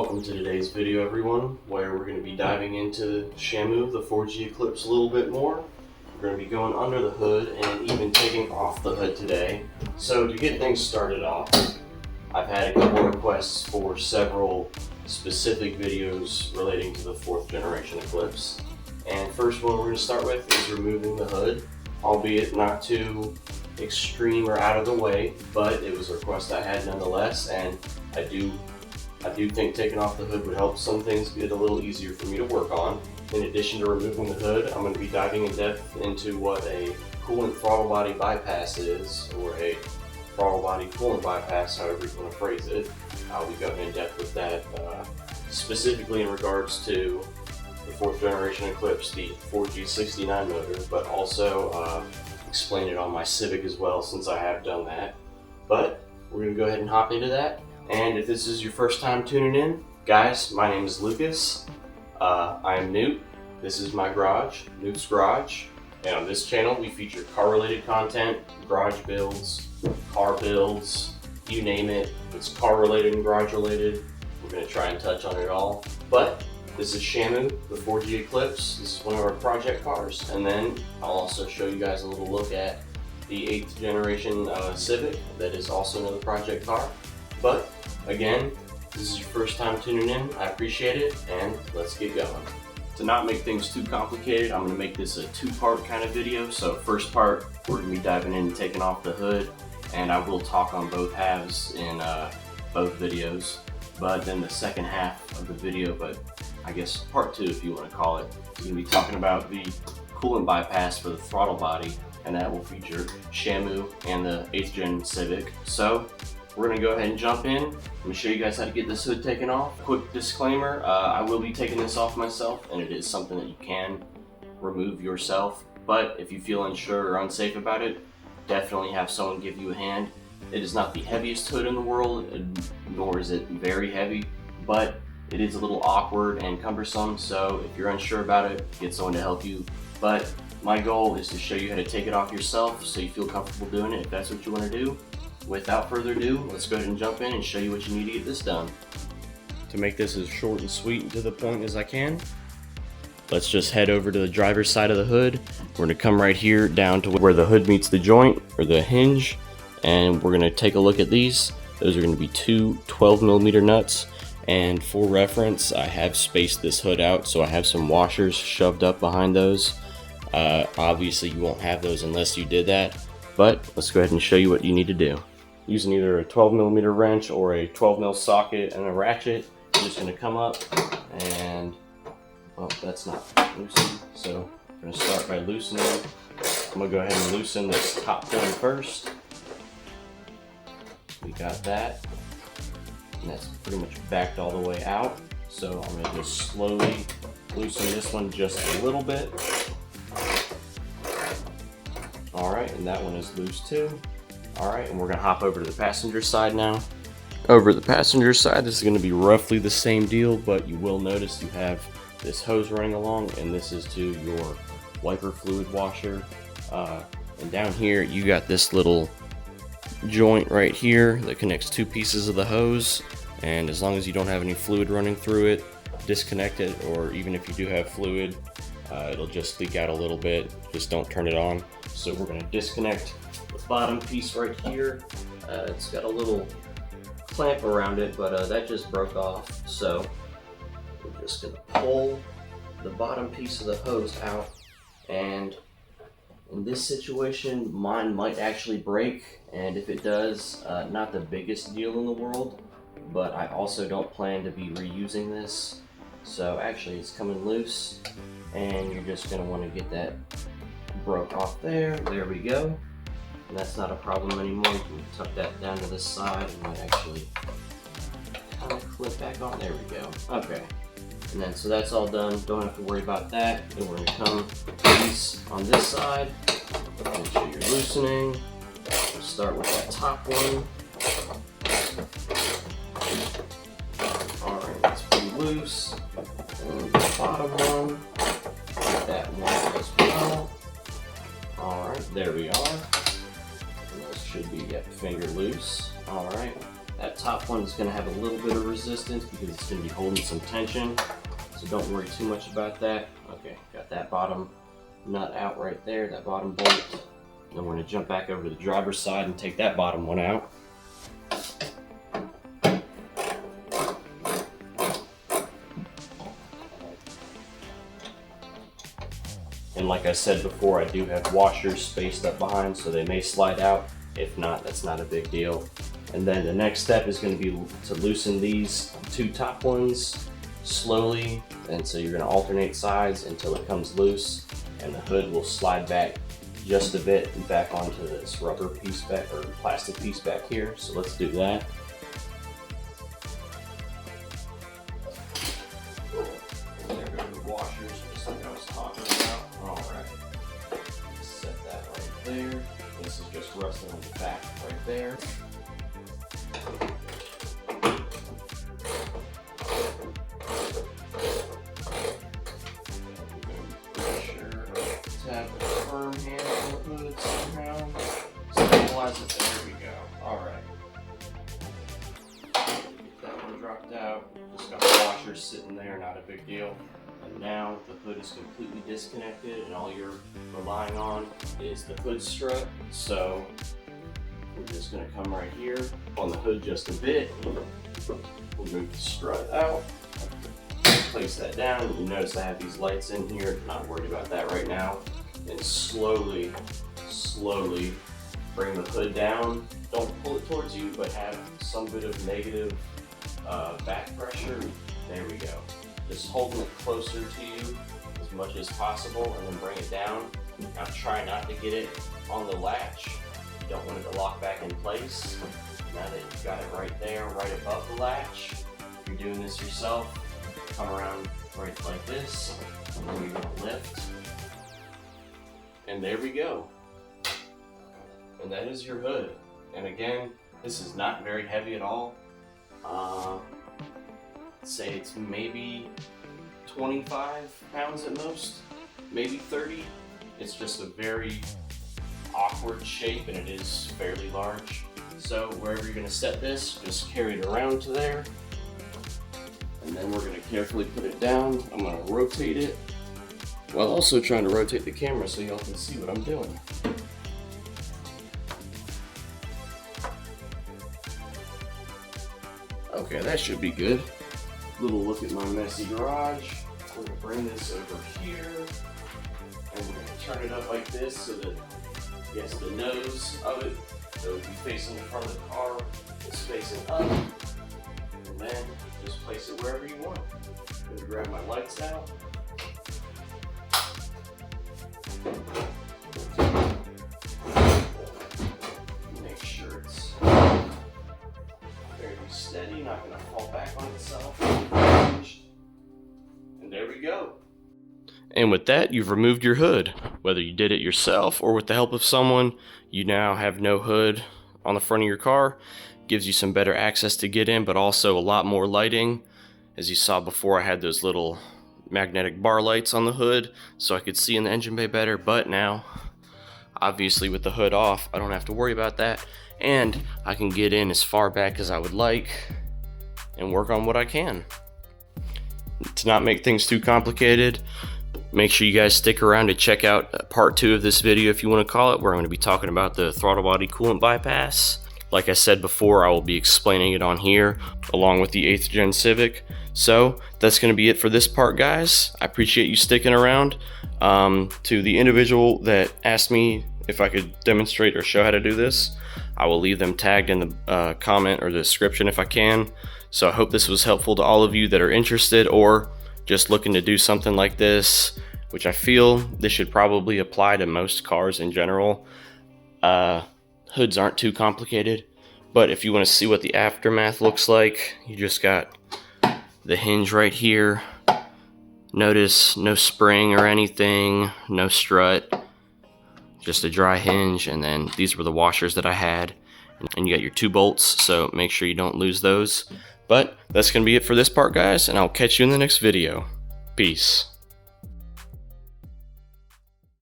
Welcome to today's video, everyone, where we're going to be diving into Shamu, the 4G Eclipse, a little bit more. We're going to be going under the hood and even taking off the hood today. So to get things started off, I've had a couple requests for several specific videos relating to the 4th generation Eclipse. And first one we're going to start with is removing the hood, albeit not too extreme or out of the way, but it was a request I had nonetheless, and I do think taking off the hood would help some things get a little easier for me to work on. In addition to removing the hood, I'm going to be diving in depth into what a coolant throttle body bypass is, or a throttle body coolant bypass, however you want to phrase it. I'll be going in depth with that, specifically in regards to the 4th generation Eclipse, the 4G69 motor, but also explain it on my Civic as well, since I have done that. But we're going to go ahead and hop into that. And if this is your first time tuning in, guys, my name is Lucas. I am Newt. This is my garage, Newt's Garage. And on this channel, we feature car-related content, garage builds, car builds, you name it. If it's car-related and garage-related, we're going to try and touch on it all. But this is Shamu, the 4G Eclipse. This is one of our project cars. And then I'll also show you guys a little look at the 8th generation Civic. That is also another project car. But again, this is your first time tuning in, I appreciate it, and let's get going. To not make things too complicated, I'm going to make this a two-part kind of video. So first part, we're going to be diving in and taking off the hood, and I will talk on both halves in both videos. But then the second half of the video, but I guess part 2 if you want to call it, is going to be talking about the coolant bypass for the throttle body, and that will feature Shamu and the 8th gen Civic. So we're going to go ahead and jump in. I'm going to show you guys how to get this hood taken off. Quick disclaimer, I will be taking this off myself, and it is something that you can remove yourself. But if you feel unsure or unsafe about it, definitely have someone give you a hand. It is not the heaviest hood in the world, nor is it very heavy, but it is a little awkward and cumbersome, so if you're unsure about it, get someone to help you. But my goal is to show you how to take it off yourself so you feel comfortable doing it if that's what you want to do. Without further ado, let's go ahead and jump in and show you what you need to get this done. To make this as short and sweet and to the point as I can, let's just head over to the driver's side of the hood. We're going to come right here down to where the hood meets the joint or the hinge, and we're going to take a look at these. Those are going to be two 12mm nuts, and for reference, I have spaced this hood out, so I have some washers shoved up behind those. Obviously, you won't have those unless you did that, but let's go ahead and show you what you need to do. Using either a 12mm wrench or a 12mm socket and a ratchet, you're just going to come up and, well, that's not loosened, so I'm going to start by loosening. I'm going to go ahead and loosen this top one first. We got that, and that's pretty much backed all the way out, so I'm going to just slowly loosen this one just a little bit. Alright, and that one is loose too. Alright, and we're going to hop over to the passenger side now. Over the passenger side, this is going to be roughly the same deal, but you will notice you have this hose running along, and this is to your wiper fluid washer. And down here, you got this little joint right here that connects 2 pieces of the hose, and as long as you don't have any fluid running through it, disconnect it, or even if you do have fluid, it'll just leak out a little bit. Just don't turn it on. So we're going to disconnect the bottom piece right here. It's got a little clamp around it, but that just broke off. So we're just going to pull the bottom piece of the hose out, and in this situation, mine might actually break, and if it does, not the biggest deal in the world, but I also don't plan to be reusing this. So actually it's coming loose, and you're just going to want to get that broke off there. There we go. And that's not a problem anymore. You can tuck that down to the side. It might actually kind of clip back on. There we go. Okay. And then, so that's all done. Don't have to worry about that. Then we're going to come to these on this side. Make sure you're loosening. We'll start with that top one. Alright, that's pretty loose. And the bottom one. Get that one as well. Alright, there we are. And those should be finger loose. Alright, That top one is going to have a little bit of resistance because it's going to be holding some tension, so don't worry too much about that. Okay, got that bottom nut out right there, that bottom bolt. Then we're going to jump back over to the driver's side and take that bottom one out. And like I said before, I do have washers spaced up behind, so they may slide out. If not, that's not a big deal. And then the next step is going to be to loosen these two top ones slowly. And so you're going to alternate sides until it comes loose, and the hood will slide back just a bit and back onto this rubber piece back, or plastic piece back here. So let's do that. There go the washers, just like I was talking about. Alright, set that right there. This is just resting on the back right there. Make sure to have a firm handle on the hood somehow. Stabilize it. There we go. Alright. Get that one dropped out. Just got the washers sitting there, not a big deal. And now the hood is completely disconnected, and all you're relying on is the hood strut. So we're just going to come right here on the hood just a bit. We'll move the strut out. Place that down. You notice I have these lights in here. Not worried about that right now. And slowly bring the hood down. Don't pull it towards you, but have some bit of negative back pressure. There we go. Just holding it closer to you as much as possible, and then bring it down. Now try not to get it on the latch. You don't want it to lock back in place. Now that you've got it right there, right above the latch, if you're doing this yourself, come around right like this, and then you're going to lift. And there we go. And that is your hood. And again, this is not very heavy at all. Say it's maybe 25 pounds at most, maybe 30. It's just a very awkward shape, and it is fairly large. So wherever you're going to set this, just carry it around to there. And then we're going to carefully put it down. I'm going to rotate it while also trying to rotate the camera so y'all can see what I'm doing. Okay, that should be good. Little look at my messy garage. We're going to bring this over here, and we're going to turn it up like this so that, yes, the nose of it, that would be facing the front of the car, is facing up, and then just place it wherever you want. I'm going to grab my lights out. Make sure it's very steady, not going to fall back on itself. And there we go. And with that, you've removed your hood. Whether you did it yourself or with the help of someone, you now have no hood on the front of your car. Gives you some better access to get in, but also a lot more lighting. As you saw before, I had those little magnetic bar lights on the hood so I could see in the engine bay better, but now, obviously with the hood off, I don't have to worry about that, and I can get in as far back as I would like and work on what I can. To not make things too complicated, make sure you guys stick around to check out part 2 of this video, if you want to call it, where I'm going to be talking about the throttle body coolant bypass. Like I said before, I will be explaining it on here along with the 8th gen Civic. So that's going to be it for this part, guys. I appreciate you sticking around. To the individual that asked me if I could demonstrate or show how to do this, I will leave them tagged in the comment or the description if I can. So I hope this was helpful to all of you that are interested or just looking to do something like this, which I feel this should probably apply to most cars in general. Hoods aren't too complicated, but if you want to see what the aftermath looks like, you just got the hinge right here. Notice no spring or anything, no strut, just a dry hinge, and then these were the washers that I had, and you got your 2 bolts, so make sure you don't lose those. But that's going to be it for this part, guys, and I'll catch you in the next video. Peace.